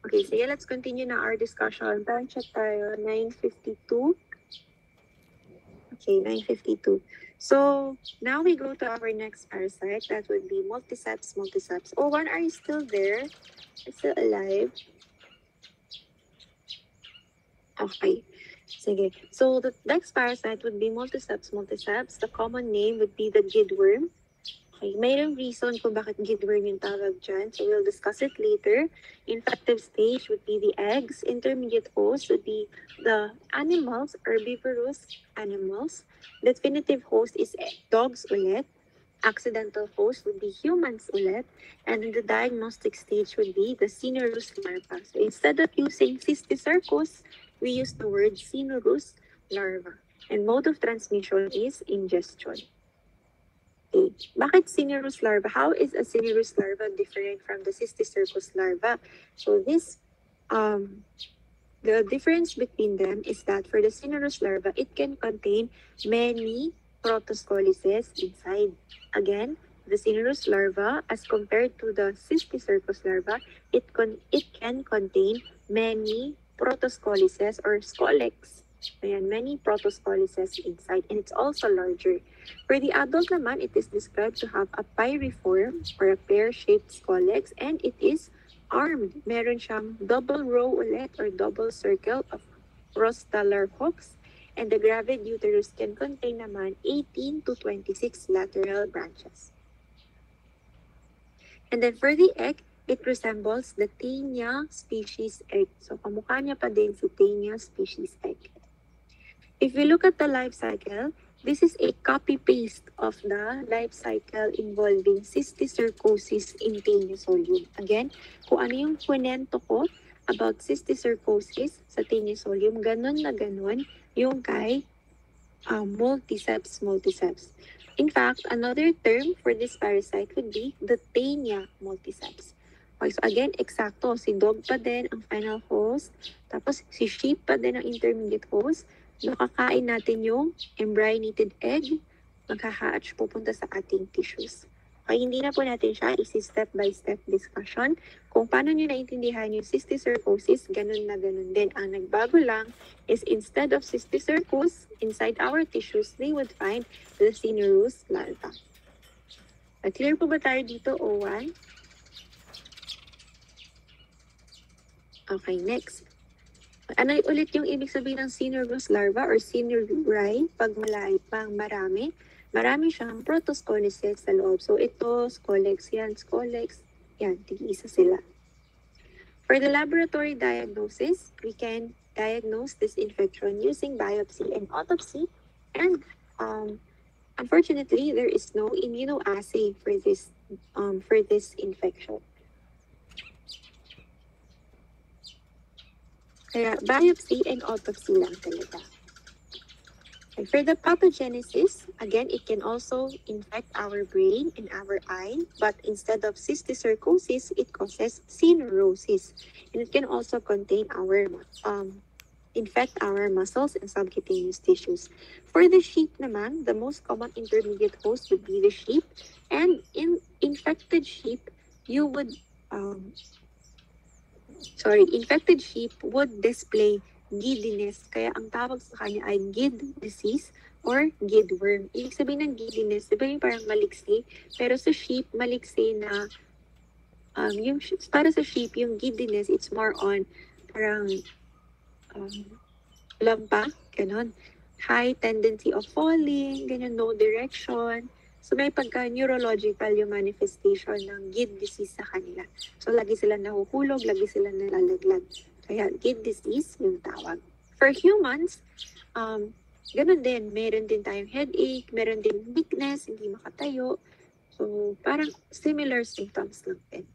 Okay, sige, let's continue na our discussion. Time check tayo, 9:52. Okay, 9:52. So, now we go to our next parasite. That would be multiceps, multiceps. Oh, one, are you still there? Are you still alive? Okay. Sige. So, the next parasite would be multiceps, multiceps. The common name would be the gidworm. Okay, mayroong reason kung bakit gidworm yung tawag dyan. So, we'll discuss it later. Infective stage would be the eggs. Intermediate host would be the animals, herbivorous animals. Definitive host is dogs ulit. Accidental host would be humans ulit. And in the diagnostic stage would be the Cinerus larva. So, instead of using Cysticercus, we use the word Cinerus larva. And mode of transmission is ingestion. Okay. Bakit Cinerus larva? How is a Cinerus larva different from the Cysticercus larva? So the difference between them is that for the Cinerus larva, it can contain many protoscolices inside. Again, the Cinerus larva, as compared to the Cysticercus larva, it can contain many protoscolices or scolex. Ayan, many protoscolices inside, and it's also larger. For the adult naman, it is described to have a pyriform or a pear-shaped scolex, and it is armed. Meron siyang double row ulit or double circle of prostellar hooks, and the gravid uterus can contain naman 18 to 26 lateral branches. And then for the egg, it resembles the Taenia species egg. So kamukha niya pa din si Taenia species egg. If we look at the life cycle, this is a copy-paste of the life cycle involving cysticercosis in Taeniusolium. Again, kung ano yung kwento ko about cysticercosis sa Taeniusolium, ganun na ganun yung kay multiceps, multiceps. In fact, another term for this parasite would be the Taenia multiceps. Okay, so again, eksakto, si dog pa din ang final host, tapos si sheep pa din ang intermediate host. Nakakain natin yung embryonated egg, magha-hatch pupunta sa ating tissues. Okay, hindi na po natin siya isi-step-by-step discussion. Kung paano nyo naintindihan yung cysticercosis, ganun na ganun din. Ang nagbago lang is instead of cysticercus, inside our tissues, they would find the Cinerus larva. Clear po ba tayo dito, O1? Okay, next. Ano ulit yung ibig sabihin ng Cinerus larva or Cinerui pag marami? Marami siyang protoscolices sa loob. So ito, scolex yan, tig-isa sila. For the laboratory diagnosis, we can diagnose this infection using biopsy and autopsy. And unfortunately, there is no immunoassay for this infection. Kaya biopsy and autopsy lang talaga. And for the pathogenesis, again, it can also infect our brain and our eye, but instead of cysticercosis, it causes cinerosis. And it can also contain infect our muscles and subcutaneous tissues. For the sheep naman, the most common intermediate host would be the sheep. And in infected sheep, infected sheep would display giddiness. Kaya ang tawag sa kanya ay gid disease or gidworm. Ibig sabihin ng giddiness, di ba yung parang maliksi? Pero sa sheep, maliksi na, para sa sheep, yung giddiness, it's more on parang lampa, ganon. High tendency of falling, ganyan, no direction. So may pagka-neurological yung manifestation ng gid disease sa kanila. So lagi sila nahuhulog, lagi sila nalalaglag. Kaya gid disease yung tawag. For humans, ganun din. Meron din tayong headache, meron din weakness, hindi makatayo. So parang similar symptoms lang din.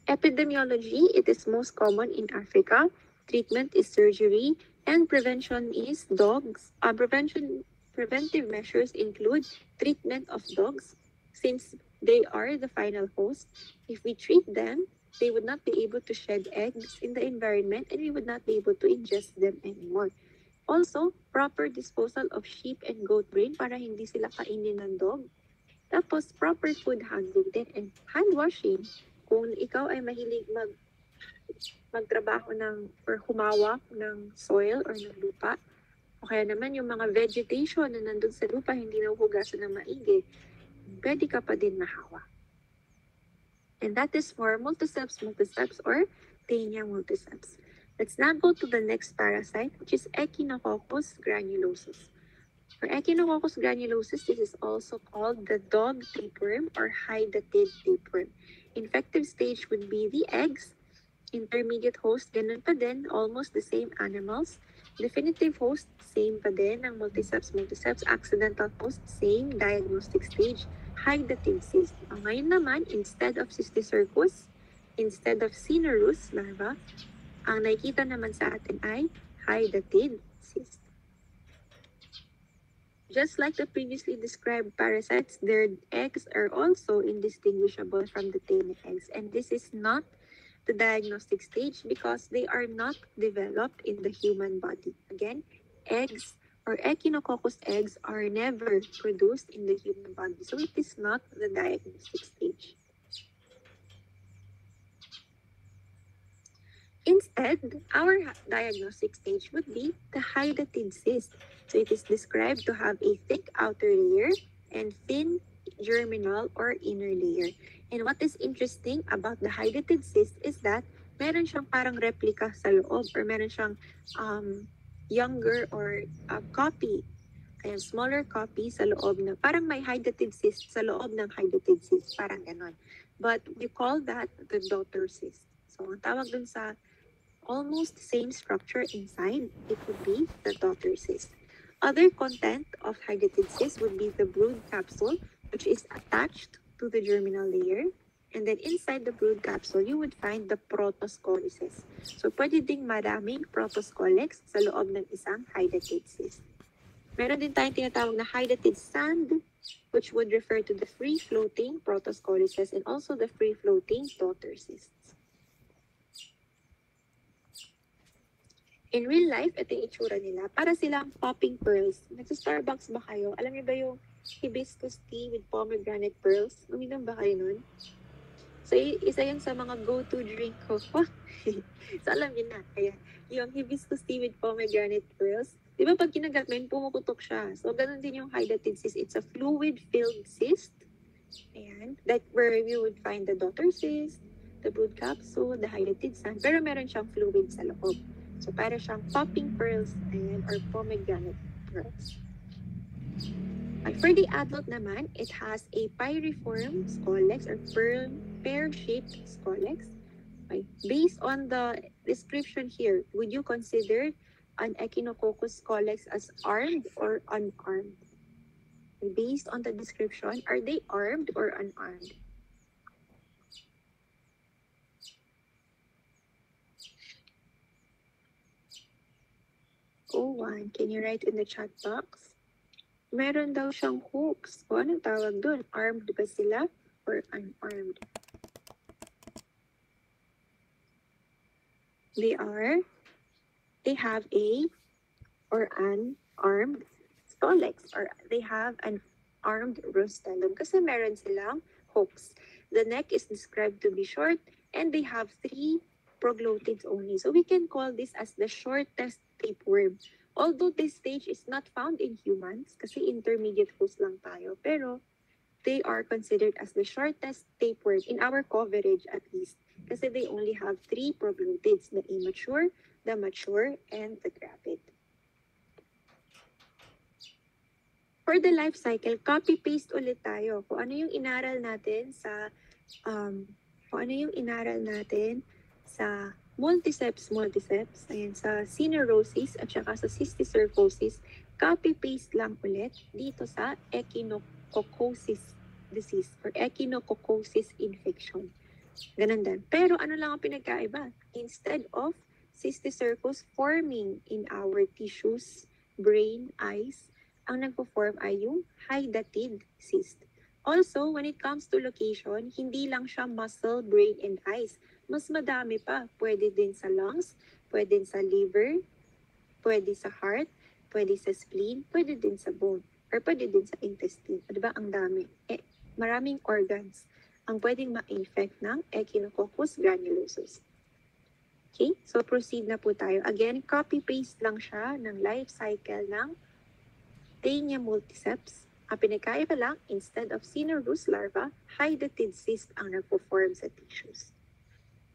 Epidemiology, it is most common in Africa. Treatment is surgery, and prevention is dogs. Preventive measures include treatment of dogs, since they are the final host. If we treat them, they would not be able to shed eggs in the environment, and we would not be able to ingest them anymore. Also, proper disposal of sheep and goat brain para hindi sila kainin ng dog. Tapos, proper food handling din and hand washing. Kung ikaw ay mahilig magtrabaho or humawak ng soil or ng lupa. O kaya naman yung mga vegetation na nandun sa lupa, hindi nahuhugasan ng maigi, pwede ka pa din mahawa. And that is for multiceps or Taenia multiceps. Let's now go to the next parasite, which is Echinococcus granulosus. For Echinococcus granulosus, this is also called the dog tapeworm or hydatid tapeworm. Infective stage would be the eggs. Intermediate host, ganun pa din, almost the same animals. Definitive host, same pa din ang multiceps. Accidental host, same diagnostic stage, hydatid cyst. Ngayon naman, instead of cysticercus, instead of cinereus larva, ang nakikita naman sa atin ay hydatid cyst. Just like the previously described parasites, their eggs are also indistinguishable from the taenia eggs. And this is not the diagnostic stage because they are not developed in the human body. Again, eggs or Echinococcus eggs are never produced in the human body. So it is not the diagnostic stage. Instead, our diagnostic stage would be the hydatid cyst. So it is described to have a thick outer layer and thin germinal or inner layer. And what is interesting about the hydatid cyst is that meron siyang parang replica sa loob or meron siyang younger or copy, kaya smaller copy sa loob na parang may hydatid cyst sa loob ng hydatid cyst, parang ganon. But we call that the daughter cyst. So ang tawag dun sa almost same structure inside, it would be the daughter cyst. Other content of hydatid cyst would be the brood capsule, which is attached to the germinal layer. And then inside the brood capsule, you would find the protoscoleces. So pwede ding maraming protoscolex sa loob ng isang hydatid cyst. Meron din tayong tinatawag na hydatid sand, which would refer to the free-floating protoscoleces and also the free-floating daughter cysts. In real life, ito yung itsura nila. Para silang popping pearls. Nagsa-Starbucks ba kayo? Alam niyo ba yung hibiscus tea with pomegranate pearls? Uminom ba kayo nun? So, isa yun sa mga go-to drink ko. So, alam niyo na. Kaya, yung hibiscus tea with pomegranate pearls, di ba pag kinagat mo yun, pumuputok siya. So, ganun din yung hydatid cyst. It's a fluid-filled cyst. Ayan. That where you would find the daughter cyst, the brood capsule, the hydatid sand. Pero meron siyang fluid sa loob. So, para siyang popping pearls ayan, or pomegranate pearls. For the adult naman, it has a pyriform scolex or pear-shaped scolex. Okay. Based on the description here, would you consider an Echinococcus scolex as armed or unarmed? Based on the description, are they armed or unarmed? One, can you write in the chat box? Meron daw siyang hooks. O anong tawag doon? Armed ba sila or unarmed? They have a or an armed scolex or they have an armed rostellum kasi meron silang hooks. The neck is described to be short and they have 3 proglottids only. So we can call this as the shortest tapeworm. Although this stage is not found in humans kasi intermediate host lang tayo, pero they are considered as the shortest tapeworm in our coverage at least kasi they only have 3 proglottids, the immature, the mature, and the gravid. For the life cycle, copy-paste ulit tayo. Kung ano yung inaral natin sa multiceps, ayan, sa cinerosis at saka sa cysticercosis, copy-paste lang ulit dito sa echinococcosis disease or echinococcosis infection. Ganun din. Pero ano lang ang pinagkaiba? Instead of cysticercus forming in our tissues, brain, eyes, ang nagpo-form ay yung hydatid cyst. Also, when it comes to location, hindi lang siya muscle, brain, and eyes. Mas madami pa. Pwede din sa lungs, pwede din sa liver, pwede sa heart, pwede sa spleen, pwede din sa bone, or pwede din sa intestine. Diba? Ang dami. Maraming organs ang pwedeng ma-infect ng Echinococcus granulosus. Okay, so proceed na po tayo. Again, copy-paste lang siya ng life cycle ng Taenia multiceps. Ang pinakaiba lang, instead of Cinereus larva, hydatid cyst ang nagpo-form sa tissues.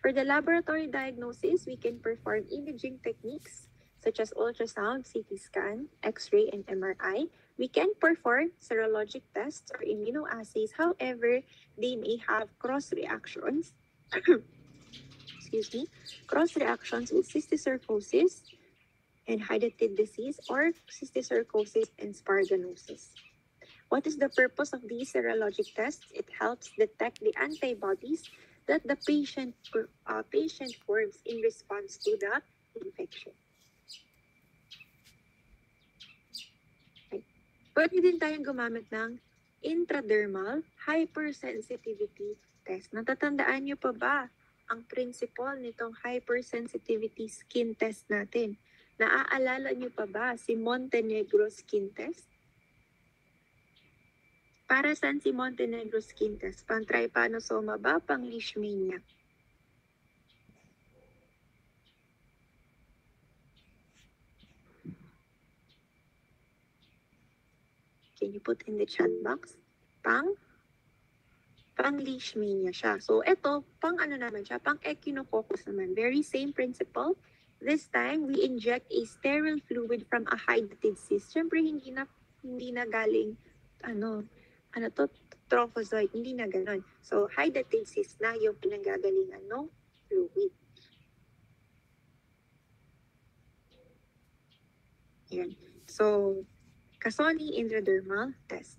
For the laboratory diagnosis, we can perform imaging techniques such as ultrasound, CT scan, X-ray, and MRI. We can perform serologic tests or immunoassays. However, they may have cross-reactions cross-reactions with cysticercosis and hydatid disease or cysticercosis and sparganosis. What is the purpose of these serologic tests? It helps detect the antibodies that the patient forms in response to the infection. Okay. Pwede din tayong gumamit ng intradermal hypersensitivity test. Natatandaan niyo pa ba ang principle nitong hypersensitivity skin test natin? Naaalala niyo pa ba si Montenegro skin test? Para saan si Montenegro skin test? Pang trypanosoma ba? Pang leishmania? Can you put in the chat box? Pang leishmania siya. So, ito, pang ano naman siya? Pang echinococcus naman. Very same principle. This time, we inject a sterile fluid from a hydatid cyst. Siyempre, hindi na galing, trophozoite. Hindi na ganon. So, hydatid cyst na yung pinanggagalingan ng fluid. Yan. So, Casoni intradermal test.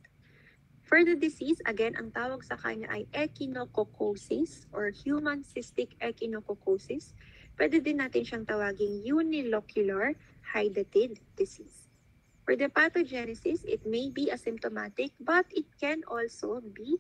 For the disease, again, ang tawag sa kanya ay echinococcosis or human cystic echinococcosis. Pwede din natin siyang tawaging unilocular hydatid disease. For the pathogenesis, it may be asymptomatic, but it can also be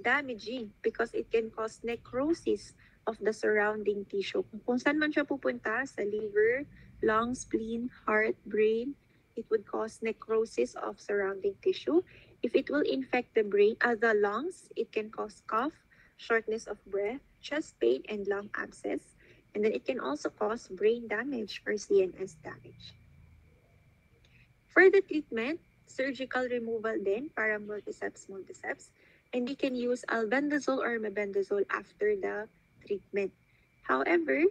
damaging because it can cause necrosis of the surrounding tissue. Kung saan man siya pupunta, sa liver, lungs, spleen, heart, brain, it would cause necrosis of surrounding tissue. If it will infect the brain, the lungs, it can cause cough, shortness of breath, chest pain, and lung abscess. And then it can also cause brain damage or CNS damage. For the treatment, surgical removal din para multiceps. And we can use albendazole or mebendazole after the treatment. However,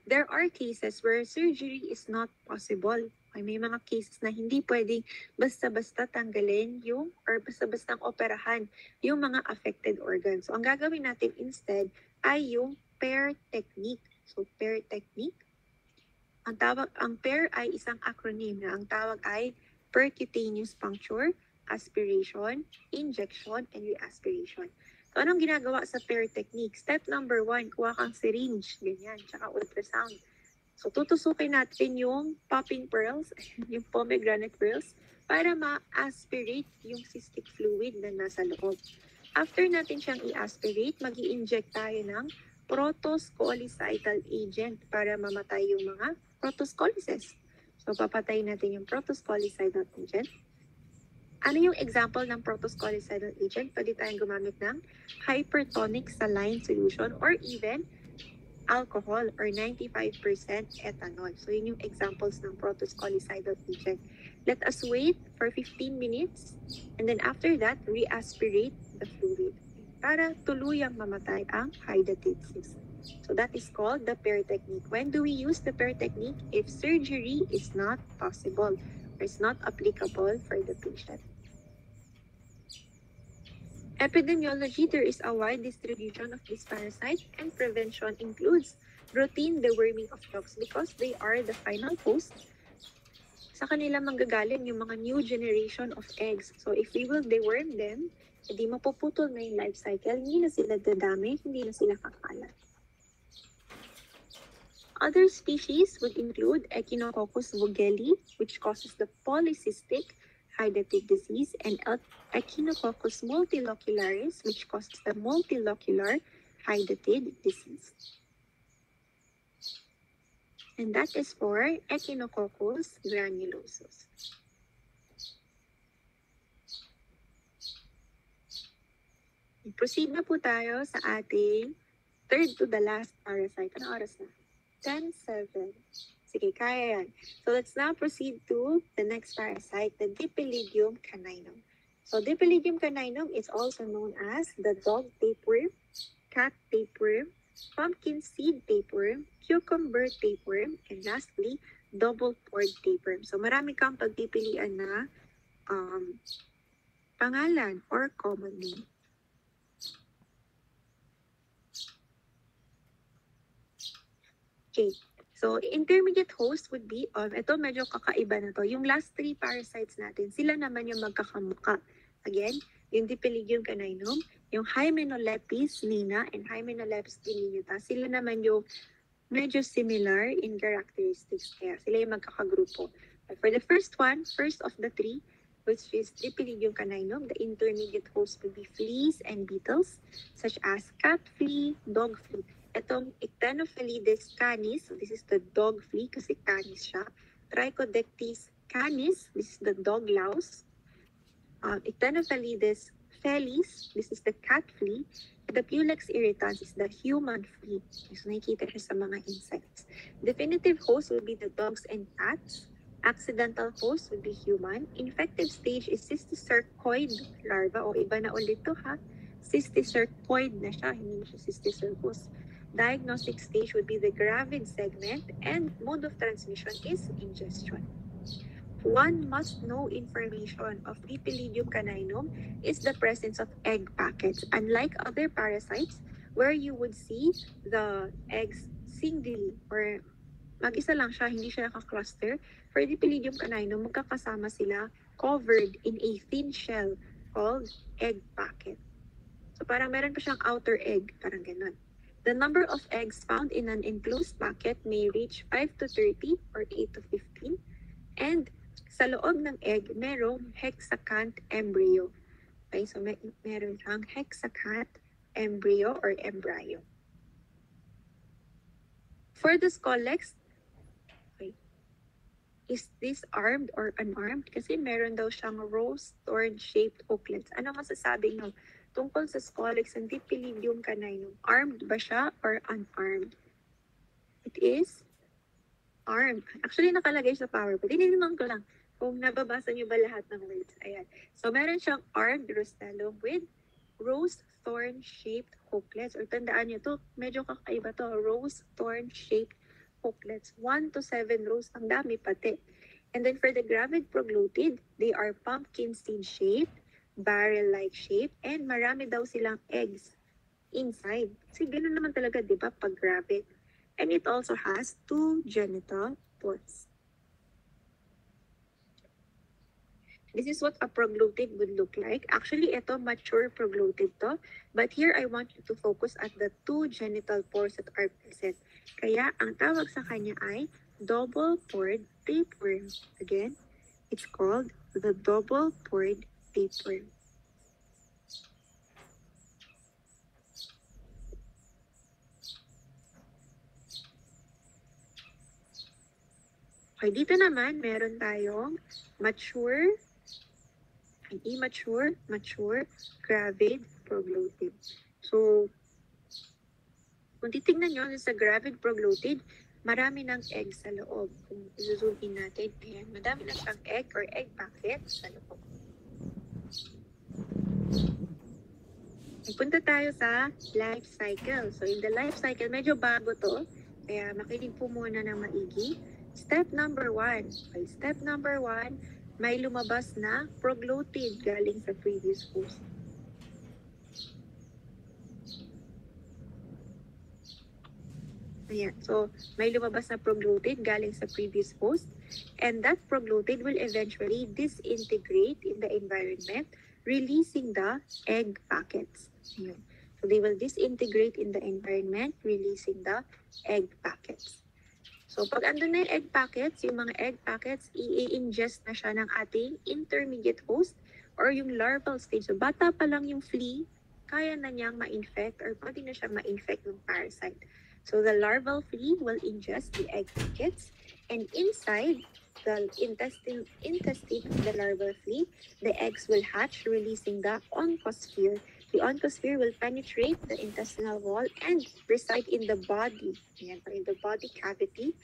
there are cases where surgery is not possible. May mga cases na hindi pwedeng basta-basta tanggalin or basta-bastang operahan yung mga affected organs. So, ang gagawin natin instead ay yung PAIR technique. So, PAIR technique. Ang PAIR ay isang acronym na ang tawag ay percutaneous puncture, aspiration, injection, and reaspiration. So, anong ginagawa sa PAIR technique? Step number 1, kuha kang syringe, ganyan, tsaka ultrasound. So, tutusukin natin yung popping pearls, yung pomegranate pearls, para ma-aspirate yung cystic fluid na nasa loob. After natin siyang i-aspirate, mag-i-inject tayo ng protoscolicidal agent para mamatay yung mga protoscolices. So, papatayin natin yung protoscolicidal agent. Ano yung example ng protoscolicidal agent? Pwede tayong gumamit ng hypertonic saline solution or even alcohol or 95% ethanol. So, yun yung examples ng protoscolicidal agent. Let us wait for 15 minutes and then after that, re-aspirate the fluid para tuluyang mamatay ang hydatid cyst. So, that is called the PAIR technique. When do we use the PAIR technique? If surgery is not possible or is not applicable for the patient. Epidemiology, there is a wide distribution of this parasite and prevention includes routine deworming of dogs because they are the final host. Sa kanila manggagaling yung mga new generation of eggs. So if we will deworm them, hindi mapuputol na yung life cycle, hindi na sila dadami, hindi na sila kakalat. Other species would include Echinococcus vogeli, which causes the polycystic hydatid disease, and Echinococcus multilocularis, which causes the multilocular hydatid disease. And that is for Echinococcus granulosus. Proceed na po tayo sa ating third to the last parasite. Anong oras na? 10:07. Sige, kaya yan. So let's now proceed to the next parasite, the Dipylidium caninum. So Dipylidium caninum is also known as the dog tapeworm, cat tapeworm, pumpkin seed tapeworm, cucumber tapeworm, and lastly, double-pored tapeworm. So marami kang pagpipilian na pangalan or common name. Okay. So, intermediate host would be, ito medyo kakaiba na to. Yung last three parasites natin, sila naman yung magkakamuka. Again, yung Dipylidium caninum, yung Hymenolepis nina and Hymenolepis diminuta, sila naman yung medyo similar in characteristics. Kaya sila yung magkakagrupo. But for the first one, first of the three, which is Dipylidium caninum, the intermediate host would be fleas and beetles, such as cat flea, dog flea. Itong Ictenophilides canis, so this is the dog flea kasi canis siya. Trichodectes canis, this is the dog louse. Ictenophilides felis, this is the cat flea. The Pulex irritans is the human flea. So nakikita siya sa mga insects. Definitive host will be the dogs and cats. Accidental host will be human. Infective stage is cysticercoid larva, o iba na ulit to ha. Cysticercoid na siya, hindi na siya cysticercus. Diagnostic stage would be the gravid segment, and mode of transmission is ingestion. One must know information of Dipylidium caninum is the presence of egg packets. Unlike other parasites where you would see the eggs singly or mag-isa lang siya, hindi siya naka-cluster, for Dipylidium caninum, magkakasama sila covered in a thin shell called egg packet. So parang meron pa siyang outer egg, parang ganun. The number of eggs found in an enclosed packet may reach 5 to 30 or 8 to 15. And sa loob ng egg, merong hexacant embryo. Okay, so meron siyang hexacant embryo or embryo. For the scolex, okay, is this armed or unarmed? Kasi meron daw siyang rose-thorn-shaped hooklets. Ano masasabi nyo tungkol sa scolex ng Dipylidium caninum? Armed ba siya or unarmed? It is armed. Actually, nakalagay sa PowerPoint. Tinignan ko lang kung nababasa nyo ba lahat ng words. Ayan. So, meron siyang armed rostellum with rose-thorn-shaped hooklets. Or tandaan nyo to, medyo kakaiba to. Rose-thorn-shaped hooklets. 1 to 7 rows. Ang dami pati. And then for the gravid proglotid, they are pumpkin seed-shaped, barrel-like shape, and marami daw silang eggs inside. Kasi ganoon naman talaga, di ba, pag gravid. And it also has 2 genital pores. This is what a proglotid would look like. Actually, ito mature proglotid to. But here, I want you to focus at the 2 genital pores that are present. Kaya, ang tawag sa kanya ay double-pored tapeworm. Again, it's called the double-pored tapeworm. Okay, dito naman, meron tayong mature, immature, mature, gravid, proglotid. So, kung titignan nyo sa gravid proglotid, marami ng egg sa loob. Kung i-zoom in natin, ayan, madami na siyang egg or egg packet sa loob. Punta tayo sa life cycle. So, in the life cycle, medyo bago to. Kaya makinig po muna ng maigi. Step number 1. Okay, step number 1, may lumabas na proglotid galing sa previous host. Ayan. So, may lumabas na proglotid galing sa previous host. And that proglotid will eventually disintegrate in the environment, releasing the egg packets. Ayan. So, they will disintegrate in the environment, releasing the egg packets. So, pag andun na yung egg packets, yung mga egg packets, i-ingest na siya ng ating intermediate host or yung larval stage. So, bata pa lang yung flea, kaya na niyang ma-infect or pwede na siya ma-infect ng parasite. So, the larval flea will ingest the egg packets, and inside, the intestine of the larval flea, the eggs will hatch, releasing the oncosphere. The oncosphere will penetrate the intestinal wall and reside in the body, or in the body cavity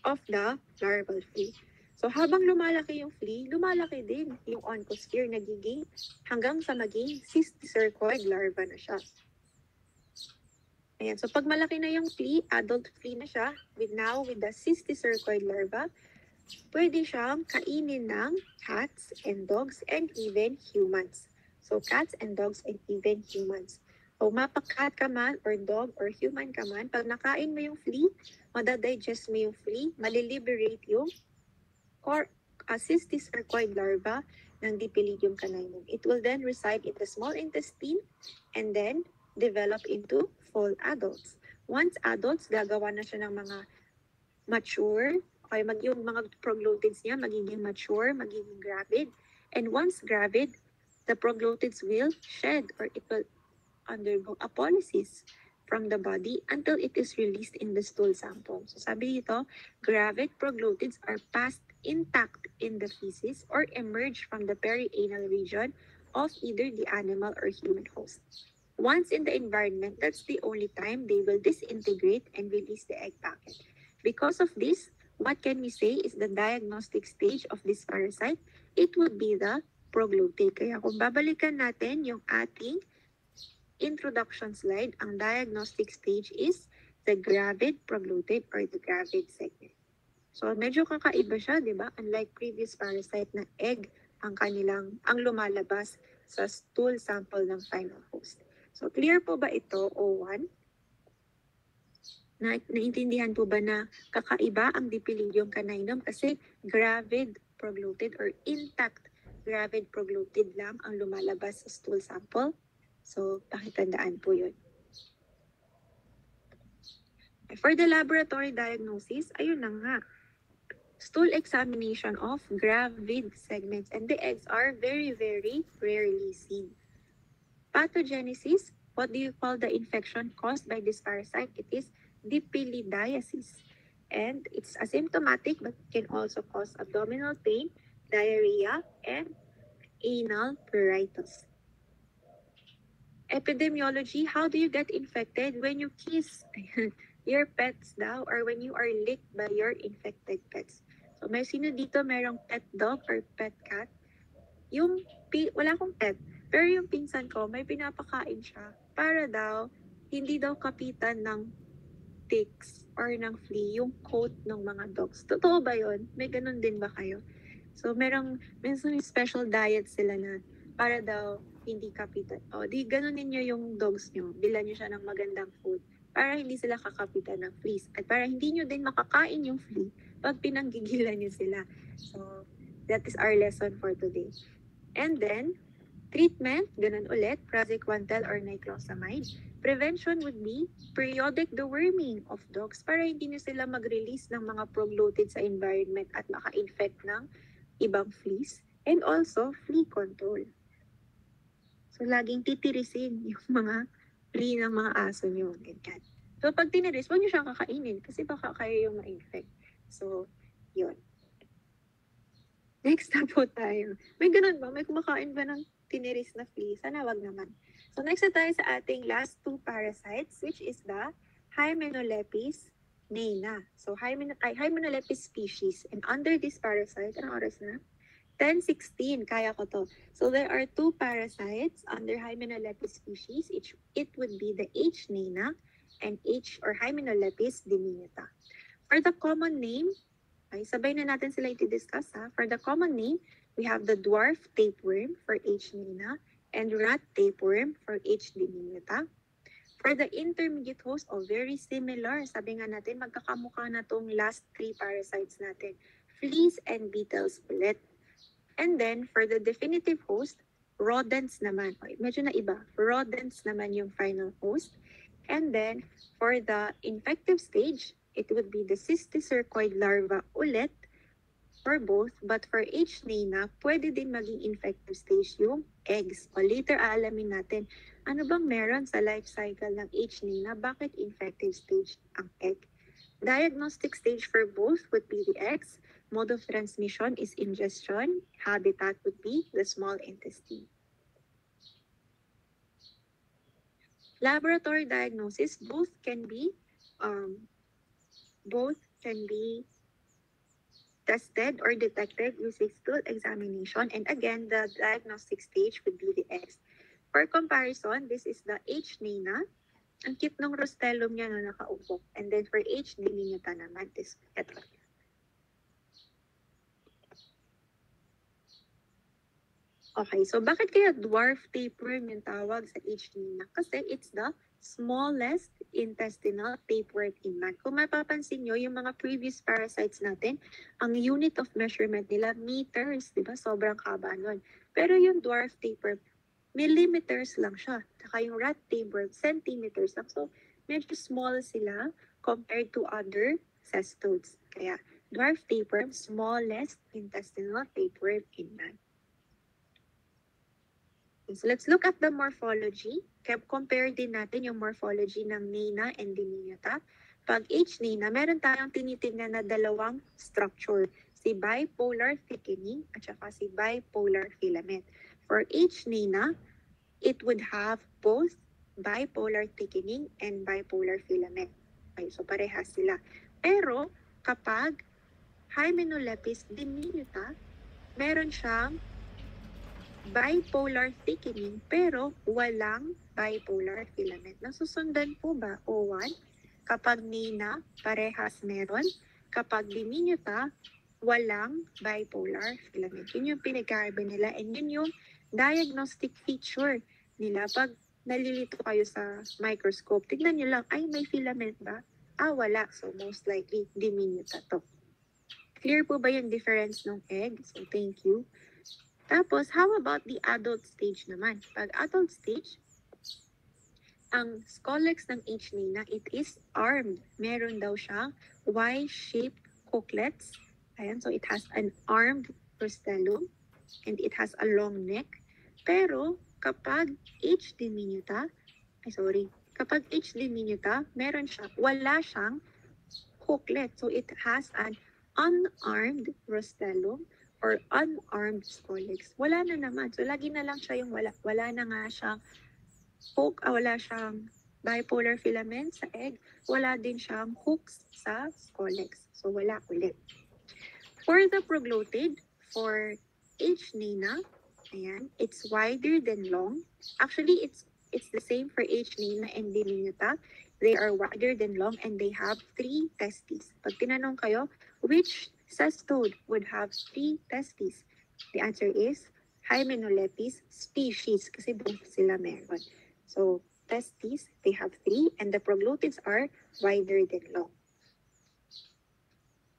of the larval flea. So habang lumalaki yung flea, lumalaki din yung oncosphere, nagiging hanggang sa maging cysticercoid larva na siya. Ayan, so pag malaki na yung flea, adult flea na siya, with the cysticercoid larva, pwede siyang kainin ng cats and dogs and even humans. So cats and dogs and even humans. O mapa-cat ka man or dog or human ka man, pag nakain mo yung flea, madadigest mo yung flea, maliliberate yung cysticercoid larva ng Dipylidium caninum. It will then reside in the small intestine and then develop into full adults. Once adults, gagawa na siya ng mga mature, okay, yung mga proglottids niya magiging mature, magiging gravid. And once gravid, the proglottids will shed or it will undergo apolysis from the body until it is released in the stool sample. So sabi dito, gravid proglottids are passed intact in the feces or emerge from the perianal region of either the animal or human host. Once in the environment, that's the only time they will disintegrate and release the egg packet. Because of this, what can we say is the diagnostic stage of this parasite? It would be the proglottid. Kaya kung babalikan natin yung ating introduction slide, ang diagnostic stage is the gravid proglottid or the gravid segment. So medyo kakaiba siya, di ba? Unlike previous parasite na egg ang lumalabas sa stool sample ng final host. So clear po ba ito, O1? Naintindihan po ba na kakaiba ang Dipylidium caninum kasi gravid proglottid or intact gravid proglottid lang ang lumalabas sa stool sample? So pakitandaan po yun. For the laboratory diagnosis, ayun na nga. Stool examination of gravid segments and the eggs are very, very rarely seen. Pathogenesis, what do you call the infection caused by this parasite? It is dipylidiasis. And it's asymptomatic but can also cause abdominal pain, diarrhea, and anal pruritus. Epidemiology, how do you get infected? When you kiss your pets daw or when you are licked by your infected pets. So may sino dito merong pet dog or pet cat? Wala akong pet, pero yung pinsan ko may pinapakain siya para daw hindi daw kapitan ng ticks or ng flea yung coat ng mga dogs. Totoo ba yun? May ganun din ba kayo? So merong special diet sila na para daw hindi kapitan. O di ganun ninyo yung dogs nyo. Bilan nyo siya ng magandang food para hindi sila kakapitan ng fleas. At para hindi nyo din makakain yung flea pag pinanggigilan nyo sila. So, that is our lesson for today. And then, treatment, ganun ulit, praziquantel or niclosamide. Prevention would be periodic deworming of dogs para hindi na sila mag-release ng mga proglottid sa environment at maka-infect ng ibang fleas. And also, flea control. So, laging titirisin yung mga flea ng mga aso nyo. Ganyan. So, pag tiniris, huwag nyo siyang kakainin kasi baka kayo yung ma-infect. So, yun. Next na po tayo. May ganun ba? May kumakain ba ng tiniris na flea? Sana wag naman. So, next na tayo sa ating last two parasites, which is the Hymenopus neina. So, Hymenopus species. And under this parasite, anong oras na? 10:16, kaya ko to. So there are two parasites under Hymenopus species. It would be the H. neina and Hymenopus diminuta. For the common name, ay sabay na natin sila i-discuss ha. For the common name, we have the dwarf tapeworm for H. neina and rat tapeworm for H. diminuta. For the intermediate host, very similar. Sabi nga natin, magkakamukha na tong last three parasites natin. Fleas and beetles ulit. And then, for the definitive host, rodents naman. Okay, medyo na iba. Rodents naman yung final host. And then, for the infective stage, it would be the cysticercoid larva ulit for both. But for H. neina, pwede din maging infective stage yung eggs. O later, aalamin natin, ano bang meron sa life cycle ng H. neina? Bakit infective stage ang egg? Diagnostic stage for both would be the eggs. Mode of transmission is ingestion. Habitat would be the small intestine. Laboratory diagnosis, both can be tested or detected using stool examination. And again, the diagnostic stage would be the eggs. For comparison, this is the H. nana. Ang cute ng rostellum niya na nakaupo. And then for H. diminuta naman, this ito. Okay, so bakit kaya dwarf tapeworm yung tawag sa H. nana? Kasi it's the smallest intestinal tapeworm in man. Kung mapapansin nyo, yung mga previous parasites natin, ang unit of measurement nila, meters, di ba? Sobrang haba nun. Pero yung dwarf tapeworm, millimeters lang siya. Saka yung rat tapeworm, centimeters lang. So, medyo small sila compared to other cestodes. Kaya, dwarf tapeworm, smallest intestinal tapeworm in man. So let's look at the morphology. Compare din natin yung morphology ng nana and diminuta. Pag H. nana, meron tayong tinitingnan na dalawang structure. Si bipolar thickening at saka si bipolar filament. For H. nana, it would have both bipolar thickening and bipolar filament. Okay, so parehas sila. Pero kapag Hymenoleucus diminuta, meron siyang bipolar thickening pero walang bipolar filament. Nasusundan po ba? O1, kapag nana, parehas meron. Kapag diminuta, walang bipolar filament. Yun yung pinagkaiba nila and yun yung diagnostic feature nila. Pag nalilito kayo sa microscope, tignan nyo lang, ay may filament ba? Ah, wala. So most likely, diminuta to. Clear po ba yung difference ng egg? So thank you. Tapos, how about the adult stage naman? Pag adult stage, ang scolex ng H. nana, it is armed. Meron daw siyang Y-shaped hooklets. Ayan, so it has an armed rostellum and it has a long neck. Pero kapag H. diminuta, kapag H. diminuta, wala siyang hooklet. So it has an unarmed rostellum or unarmed scolex. Wala na naman. So, lagi na lang siya yung wala. Wala na nga siyang hook, wala siyang bipolar filament sa egg. Wala din siyang hooks sa scolex. So, wala ulit. For the proglottid, for H. nana, ayan, it's wider than long. Actually, it's the same for H. nana and diminuta. They are wider than long and they have 3 testes. Pag tinanong kayo, which cestode would have 3 testes? The answer is Hymenoleucus species kasi both sila meron. So, testes, they have 3 and the proglottids are wider than long.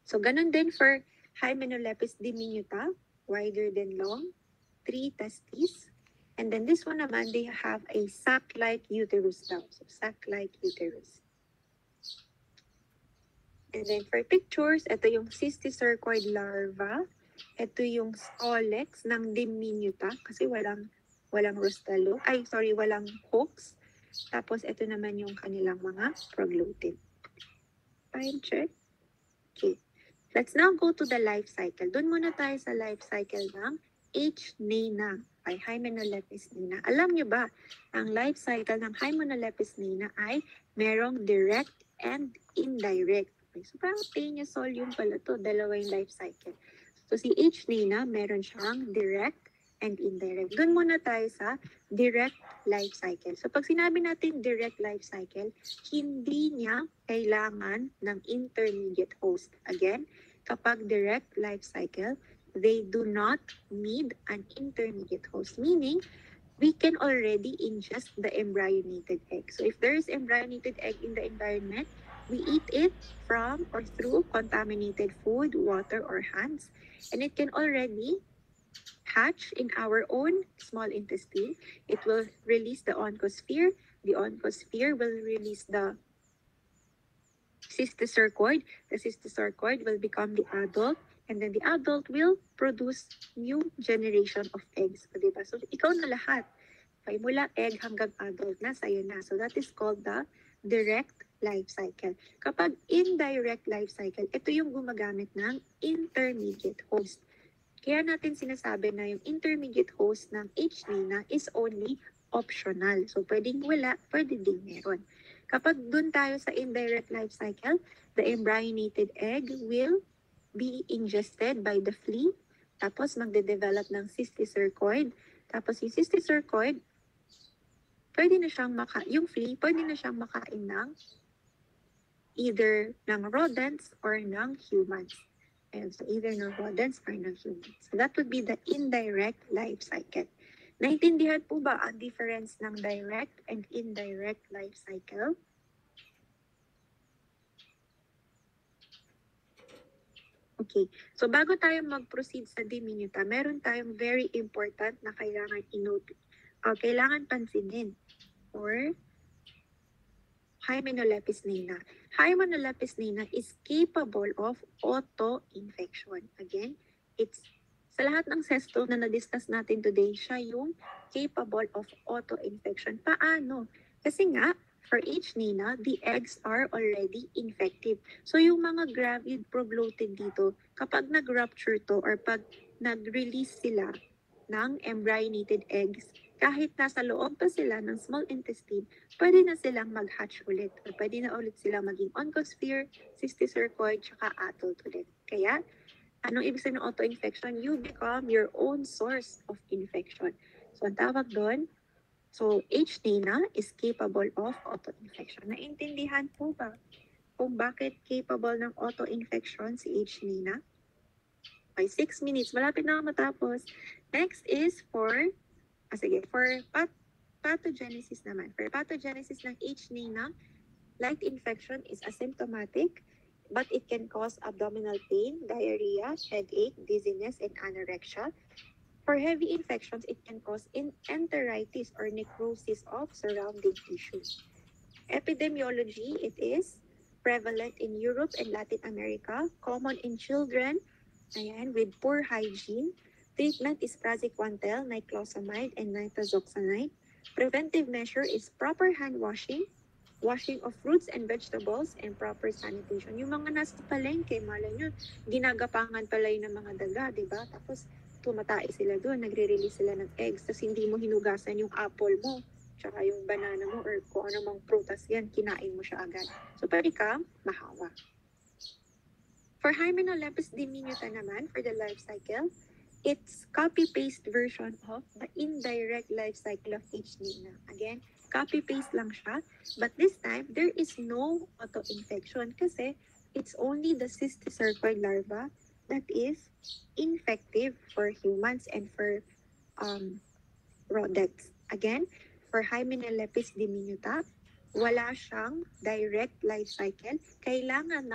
So, ganun din for Hymenoleucus diminuta, wider than long, 3 testes. And then this one naman, they have a sac-like uterus daw. So, sac-like uterus. And then for pictures, ito yung cysticercoid larva. Ito yung scolex ng diminuta kasi walang rostellum. Walang hooks. Tapos ito naman yung kanilang mga proglottid. Time check. Okay. Let's now go to the life cycle. Doon muna tayo sa life cycle ng H. nana ay Hymenoleucus nana. Alam nyo ba, ang life cycle ng Hymenoleucus nana ay merong direct and indirect. Okay, so parang Taeniusol pala to, dalawa yung life cycle. So si H. nana, meron siyang direct and indirect. Doon muna tayo sa direct life cycle. So pag sinabi natin direct life cycle, hindi niya kailangan ng intermediate host. Again, kapag direct life cycle, they do not need an intermediate host, meaning we can already ingest the embryonated egg. So if there is embryonated egg in the environment, we eat it from or through contaminated food, water, or hands, and it can already hatch in our own small intestine. It will release the oncosphere. The oncosphere will release the cysticercoid. The cysticercoid will become the adult. And then the adult will produce new generation of eggs. So, diba? So, ikaw na lahat. Okay, mula egg hanggang adult na, sa'yo na. So, that is called the direct life cycle. Kapag indirect life cycle, ito yung gumagamit ng intermediate host. Kaya natin sinasabi na yung intermediate host ng H-Nina is only optional. So, pwedeng wala, pwede ding meron. Kapag dun tayo sa indirect life cycle, the embryonated egg will be ingested by the flea, tapos magde-develop ng cysticercoid, tapos yung cysticercoid, pwede na siyang yung flea, pwede na siyang makain ng either ng rodents or ng humans. And so either ng rodents or ng humans. So that would be the indirect life cycle. Naintindihan po ba ang difference ng direct and indirect life cycle? Okay. So bago tayo mag-proceed sa diminuta, meron tayong very important na kailangan i-note. Kailangan pansinin or Hymenolapis nina. Hymenolapis nina is capable of auto-infection. Again, it's sa lahat ng sesto na na-discuss natin today, siya yung capable of auto-infection. Paano? Kasi nga, for each nina, the eggs are already infective. So yung mga gravid proglotin dito, kapag nag-rupture to or pag nag-release sila ng embryonated eggs, kahit nasa loob pa sila ng small intestine, pwede na silang mag-hatch ulit. Or pwede na ulit silang maging oncosphere, cysticercoid, tsaka adult ulit. Kaya, anong ibig sabihin ng auto-infection? You become your own source of infection. So, ang tawag doon, so H-Nina is capable of auto-infection. Naintindihan po ba kung bakit capable ng auto-infection si H-Nina? Okay, 6 minutes. Malapit na matapos. Next is for pathogenesis naman. For pathogenesis ng H-Nina, light infection is asymptomatic, but it can cause abdominal pain, diarrhea, headache, dizziness, and anorexia. For heavy infections, it can cause enteritis or necrosis of surrounding tissue. Epidemiology, it is prevalent in Europe and Latin America, common in children, with poor hygiene. Treatment is praziquantel, niclosamide, and nitazoxanide. Preventive measure is proper hand washing, washing of fruits and vegetables, and proper sanitation. Yung mga nasa palengke, malay nyo, ginagapangan pala yun ng mga daga, di ba? Tapos tumatay sila doon, nagre-release sila ng eggs, tapos hindi mo hinugasan yung apple mo, tsaka yung banana mo, or kung ano mang prutas yan, kinain mo siya agad. So, pwede kang mahawa. For Hymenolapis diminuta naman, for the life cycle, it's copy-paste version of the indirect life cycle of H-Nina. Again, copy-paste lang siya. But this time, there is no auto-infection kasi it's only the cysticercoid larva that is infective for humans and for rodents. Again, for Hymenolapis diminuta, wala siyang direct life cycle. Kailangan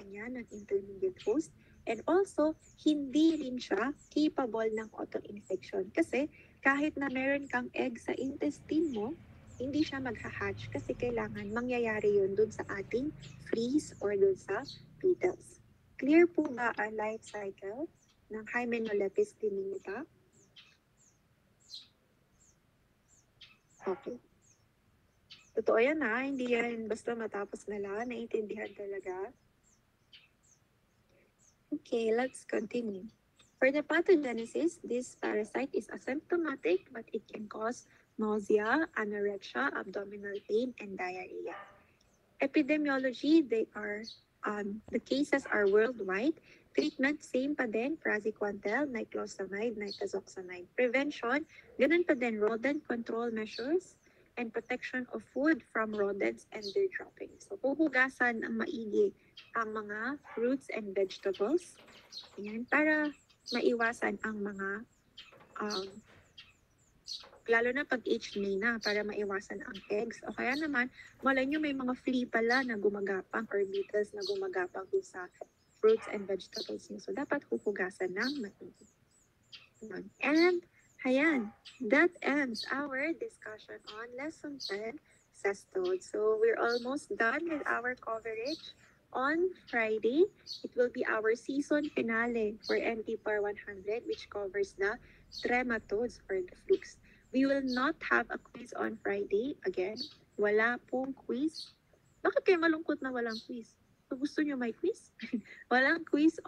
niya ng intermediate host. And also, hindi rin siya capable ng auto-infection. Kasi kahit na meron kang egg sa intestine mo, hindi siya magha-hatch kasi kailangan mangyayari yun dun sa ating fleas or dun sa petals. Clear po ba ang life cycle ng Hymenolapis diminuta? Okay. Totoo yan ha, hindi yan basta matapos na lang, naiintindihan talaga. Okay, let's continue. For the pathogenesis, this parasite is asymptomatic, but it can cause nausea, anorexia, abdominal pain, and diarrhea. Epidemiology, the cases are worldwide. Treatment, same pa din, praziquantel, niclosamide, nitazoxanide. Prevention, ganun pa din, rodent control measures, and protection of food from rodents and their droppings. So, huhugasan ang maigi ang mga fruits and vegetables. Ayan, para maiwasan ang mga, lalo na pag H-Nina, para maiwasan ang eggs. O kaya naman, malay nyo may mga flea pala na gumagapang or beetles na gumagapang sa fruits and vegetables nyo. So, dapat huhugasan ng maigi. And, ayan, that ends our discussion on Lesson 10, Cestode. So, we're almost done with our coverage. On Friday, it will be our season finale for NTPAR 100, which covers the trematodes or the flukes. We will not have a quiz on Friday. Again, wala pong quiz Bakit kayo malungkot na walang quiz? So, gusto nyo may quiz? Walang quiz